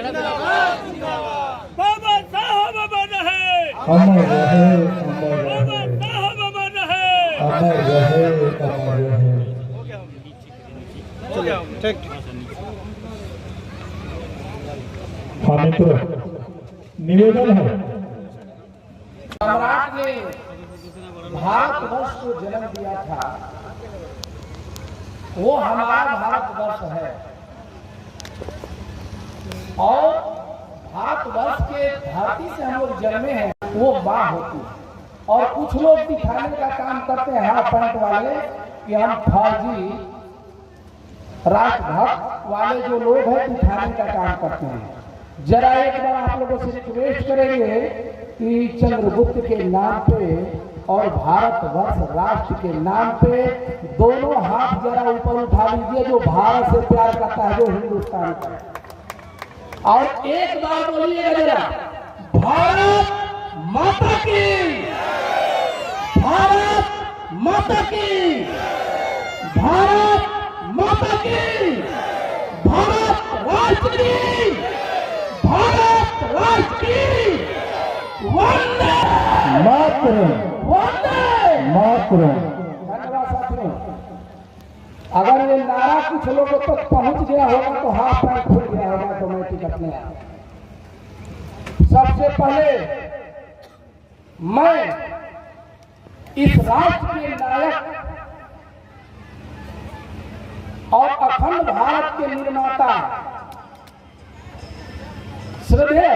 बाबा साहब अमर रहे, अमर रहे, बाबा साहब अमर रहे। अमर रहे, अमर रहे। हाँ मित्र, निवेदन है। सम्राट ने भारतवर्ष को जन्म दिया था, वो हमारा भारतवर्ष है और भारतवर्ष के धरती से हम लोग जन्मे हैं, वो माँ होती है। और कुछ लोग दिखाने का काम करते हैं हाफ पैंट वाले कि हम फौजी राष्ट्रभक्त वाले जो लोग हैं दिखाने का काम करते हैं। जरा एक बार आप लोगों से रिक्वेस्ट करेंगे कि चंद्रगुप्त के नाम पे और भारतवर्ष राष्ट्र के नाम पे दोनों हाथ जरा ऊपर उठा लीजिए, जो भारत से प्यार करता है, जो हिंदुस्तान का। और एक बार बोलिएगा जरा, भारत माता की, भारत माता की, भारत माता की, भारत राष्ट्र की, भारत राष्ट्र की, वंदे मातरम, वंदे मातरम। धन्यवाद साथियों। अगर ये नारा कुछ लोगों तक पहुंच गया होगा तो हाथ पैर खुल गया होगा ऑटोमेटिक अपने आप। सबसे पहले मैं इस राष्ट्र के नायक और अखंड भारत के निर्माता श्रद्धेय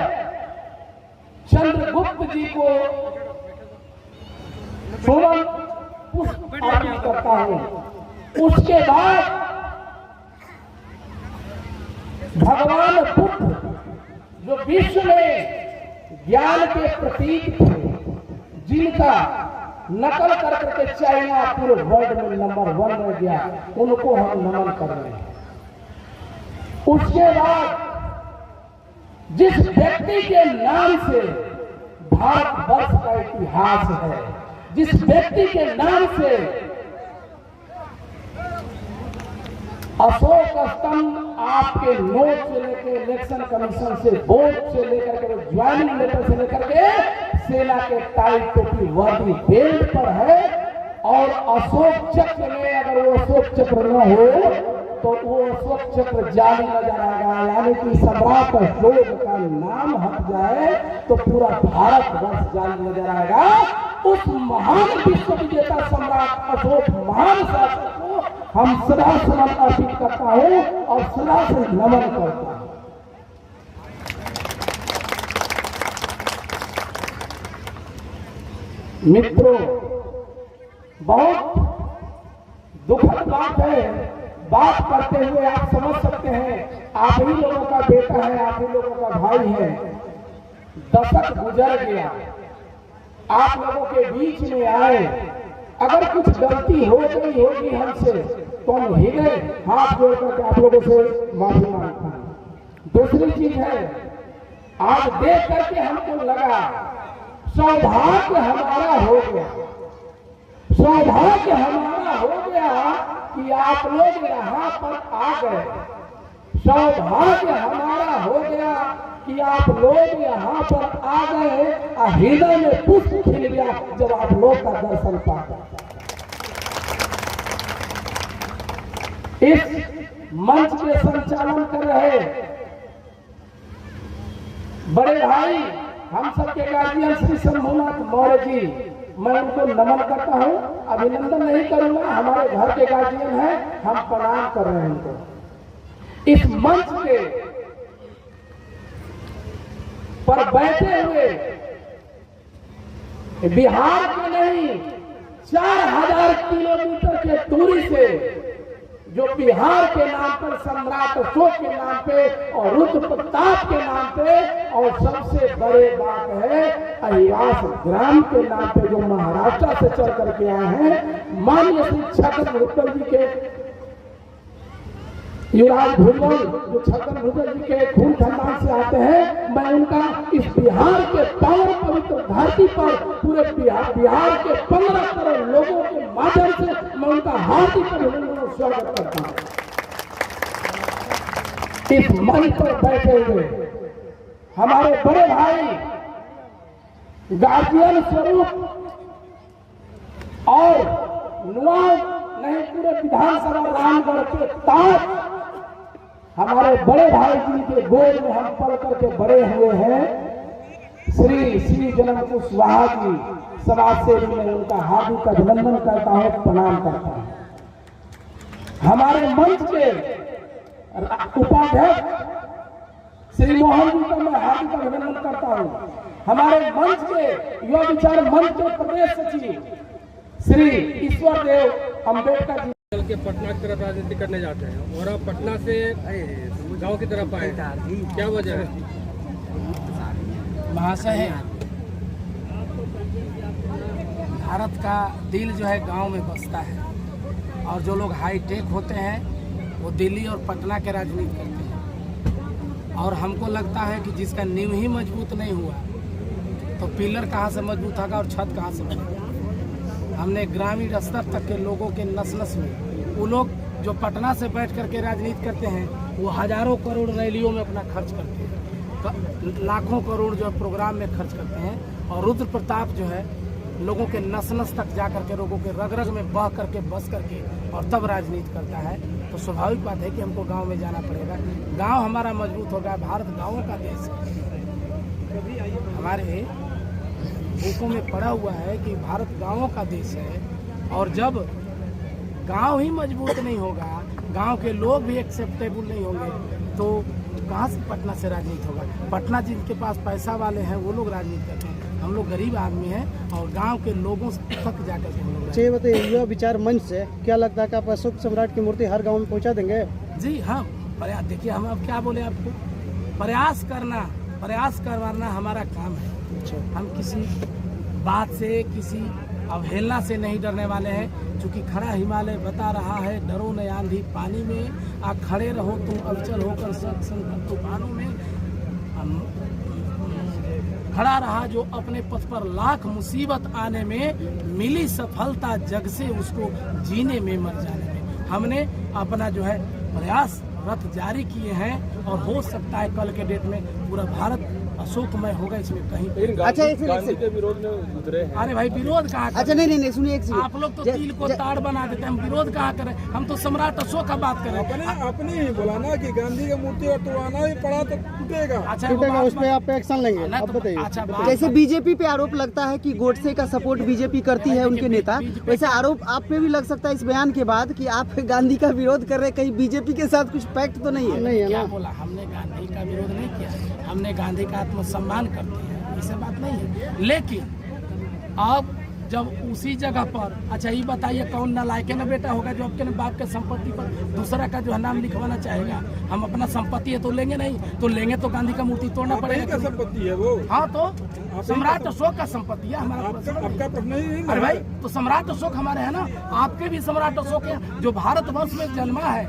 चंद्रगुप्त जी को सुमन पुष्प अर्पित करता हूं। उसके बाद भगवान बुद्ध जो विश्व में ज्ञान के प्रतीक थे, जिनका नकल कर करके चाइना पूरे वर्ल्ड में नंबर 1 में गया, उनको हम नमन कर रहे हैं। उसके बाद जिस व्यक्ति के नाम से भारतवर्ष का इतिहास है, जिस व्यक्ति के नाम से अशोक स्तंभ आपके नोट से लेकर इलेक्शन कमीशन से वोट से लेकर के ज्वाइनिंग लेटर से लेकर के सेना के टाई टोपी वर्दी बेल्ट पर है, और अशोक चक्र में अगर वो अशोक चक्र न हो तो वो अशोक चक्र जाली नजर आएगा। यानी कि सम्राट अशोक का नाम हट जाए तो पूरा भारतवर्ष जाली नजर आएगा। उस महान विश्व विजेता सम्राट अशोक महान शासक को हम सदा नमन अर्पित करता हूं और सदा से नमन करता हूं। मित्रों, बहुत दुखद बात है, बात करते हुए आप समझ सकते हैं, आप ही लोगों का बेटा है, आप ही लोगों का भाई है। दशक गुजर गया, आप लोगों के बीच में आए, अगर कुछ गलती हो गई होगी हमसे तो हम हृदय हाथ जोड़ करके आप लोगों से माफी मांगता हूं। दूसरी चीज है, आज देख करके हमको लगा सौभाग्य हमारा हो गया, सौभाग्य हमारा हो गया कि आप लोग यहाँ पर आ गए। सौभाग्य हमारा हो गया कि आप लोग यहाँ पर आ गए, हृदय में पुष्प खिल गया जब आप लोग का दर्शन पा गए। इस मंच के संचालन कर रहे बड़े भाई हम सबके गार्जियन श्री शंभुनाथ मौर्य जी, मैं उनको नमन करता हूं, अभिनंदन नहीं करूंगा, हमारे घर के गार्जियन हैं, हम प्रणाम कर रहे हैं उनको। इस मंच के पर बैठे हुए बिहार के नहीं 4000 किलोमीटर के दूरी से जो बिहार के नाम पर, सम्राट अशोक के नाम पे और रुद्र प्रताप के नाम पे, और सबसे बड़े बात है अहिवास ग्राम के नाम पे जो महाराष्ट्र से चल करके आए हैं, माननीय श्री छगन भुजबल जी के, युवराज भुजबल जो छगन भुजबल जी के खून खानदान से आते हैं, मैं उनका इस बिहार के पावन पवित्र धरती पर पूरे बिहार के 15 करोड़ लोगों के माध्यम से मैं उनका हार्दिक अभिनंदन और स्वागत करता हूं। इस मंच पर बैठे हुए हमारे बड़े भाई गार्जियन स्वरूप और नुआव नहीं पूरे विधानसभा रामगढ़ के ताज हमारे बड़े भाई जी के गोद में हम पल करके बड़े हुए हैं। श्री जनम कुशवाहा जी समाज सेवी में उनका हार्दिक अभिनंदन करता हूं, प्रणाम करता हूं। हमारे मंच के उपाध्यक्ष श्री मोहन जी का मैं हार्दिक अभिनंदन करता हूं। हमारे मंच के युवा विचार मंच के प्रदेश सचिव श्री ईश्वर देव अम्बेडकर जी चल के पटना की तरफ राजनीति करने जाते हैं और अब पटना से गांव की तरफ आए, क्या वजह है? महाशय है, भारत का दिल जो है गांव में बसता है और जो लोग हाईटेक होते हैं वो दिल्ली और पटना के राजनीति करते हैं। और हमको लगता है कि जिसका नींव ही मजबूत नहीं हुआ तो पिलर कहाँ से मजबूत होगा और छत कहाँ से बनेगा। हमने ग्रामीण स्तर तक के लोगों के नस नस में वो लोग जो पटना से बैठ करके राजनीति करते हैं वो हजारों करोड़ रैलियों में अपना खर्च करते हैं, लाखों करोड़ जो प्रोग्राम में खर्च करते हैं और रुद्र प्रताप जो है लोगों के नस नस तक जा करके लोगों के रग रग में बह करके बस करके और तब राजनीति करता है। तो स्वाभाविक बात है कि हमको गांव में जाना पड़ेगा। गांव हमारा मजबूत होगा। भारत गांवों का देश है। हमारे बुकों में पढ़ा हुआ है कि भारत गांवों का देश है और जब गांव ही मजबूत नहीं होगा, गांव के लोग भी एक्सेप्टेबल नहीं होंगे तो कहाँ से पटना से राजनीति होगा। पटना जिनके पास पैसा वाले हैं वो लोग राजनीति करते हैं, हम लोग गरीब आदमी हैं और गांव के लोगों तक जाकर के हम लोग। अच्छा बताइए, युवा विचार मंच से क्या लगता है कि आप अशोक सम्राट की मूर्ति हर गांव में पहुंचा देंगे? जी हाँ, प्रयास। देखिए हम अब क्या बोले आपको, प्रयास करवाना हमारा काम है। हम किसी बात से किसी अवहेलना से नहीं डरने वाले हैं, क्योंकि खड़ा हिमालय बता रहा है डरो न आंधी पानी में, आ खड़े रहो तुम अविचल होकर संकट तूफानों में। खड़ा रहा जो अपने पथ पर लाख मुसीबत आने में, मिली सफलता जग से उसको जीने में मर जाने में। हमने अपना जो है प्रयास रथ जारी किए हैं और हो सकता है कल के डेट में पूरा भारत अशोकमय होगा, इसमें कहीं। अच्छा गांधी के विरोध में उतरे हैं। अरे भाई विरोध कहाँ? अच्छा नहीं सुनिए, आप लोग तो तिल को ताड़ बना देते हैं, हम विरोध कहाँ करें? हम तो सम्राट अशोक का बात करें। अपने ही बोला ना कि गांधी की मूर्ति और तोड़ना ही पड़ा तो टूटेगा। अच्छा टूटेगा, उस पर आप एक्शन लेंगे? आप बताइए। अच्छा, जैसे बीजेपी पे आरोप लगता है कि गोडसे का सपोर्ट बीजेपी करती है उनके नेता, वैसे आरोप आप पे भी लग सकता है इस बयान के बाद कि आप गांधी का विरोध कर रहे, कहीं बीजेपी के साथ कुछ पैक्ट तो नहीं है? नहीं है क्या ना? बोला? हमने गांधी का विरोध नहीं किया, हमने गांधी का आत्मसम्मान करते हैं, ऐसे बात नहीं है। लेकिन अब जब उसी जगह पर, अच्छा ये बताइए कौन नालायक ना बेटा होगा जो आपके बाप के संपत्ति पर दूसरा का जो है नाम लिखवाना चाहेगा? हम अपना संपत्ति है तो लेंगे नहीं, तो लेंगे तो गांधी का मूर्ति तोड़ना पड़ेगा। संपत्ति है वो। हाँ तो सम्राट अशोक का संपत्ति है हमारा। आपका प्रश्न ही नहीं। अरे भाई तो सम्राट अशोक हमारे है ना, आपके भी सम्राट अशोक है जो भारतवर्ष में जन्मा है,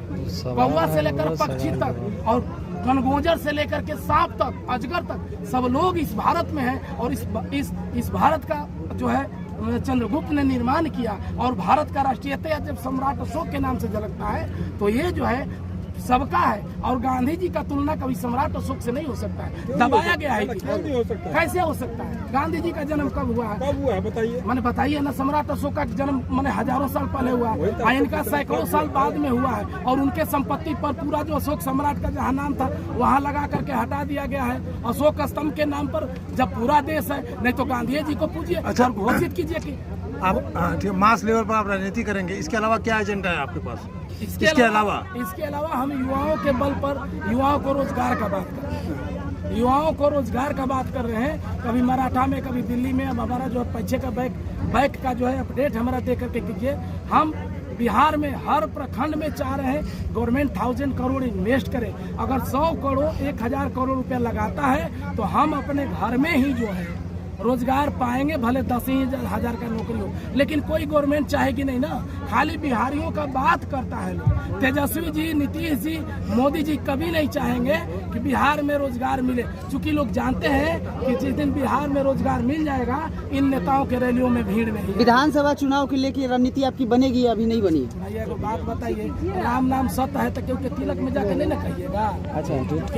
कौवा से लेकर पक्षी तक और कनगोजर से लेकर के सांप तक, अजगर तक, सब लोग इस भारत में हैं और इस भारत का जो है चंद्रगुप्त ने निर्माण किया और भारत का राष्ट्रीयता जब सम्राट अशोक के नाम से झलकता है तो ये जो है सबका है। और गांधी जी का तुलना कभी सम्राट अशोक से नहीं हो सकता है, दबाया गया है। कैसे हो सकता है? गांधी जी का जन्म कब हुआ है? कब हुआ है बताइए? मैंने बताइए ना, सम्राट अशोक का जन्म मैंने हजारों साल पहले हुआ है, इनका सैकड़ों साल बाद में हुआ है और उनके संपत्ति पर पूरा जो अशोक सम्राट का जहाँ नाम था वहाँ लगा करके हटा दिया गया है। अशोक स्तंभ के नाम पर जब पूरा देश है, नहीं तो गांधी जी को पूजिए। अच्छा, घोषित कीजिए कि आप मास लेवल पर आप राजनीति करेंगे, इसके अलावा क्या एजेंडा है आपके पास? इसके अलावा हम युवाओं के बल पर युवाओं को रोजगार का बात कर रहे हैं, युवाओं को रोजगार का बात कर रहे हैं। कभी मराठा में, कभी दिल्ली में। अब हमारा जो पीछे का बैक का जो है अपडेट हमारा दे करके कीजिए। हम बिहार में हर प्रखंड में चाह रहे हैं गवर्नमेंट 1000 करोड़ इन्वेस्ट करे। अगर 100 करोड़ 1000 करोड़ रुपया लगाता है तो हम अपने घर में ही जो है रोजगार पाएंगे, भले 10,000 का नौकरी हो, लेकिन कोई गवर्नमेंट चाहेगी नहीं ना। खाली बिहारियों का बात करता है लोग। तेजस्वी जी, नीतीश जी, मोदी जी कभी नहीं चाहेंगे कि बिहार में रोजगार मिले, क्योंकि लोग जानते हैं कि जिस दिन बिहार में रोजगार मिल जाएगा इन नेताओं के रैलियों में भीड़ नहीं। विधानसभा चुनाव के लेके रणनीति आपकी बनेगी या अभी नहीं बनी? भैया को बात बताइए, राम नाम सत्य है तो क्योंकि तिलक में जाकर नहीं ना कहिएगा। अच्छा।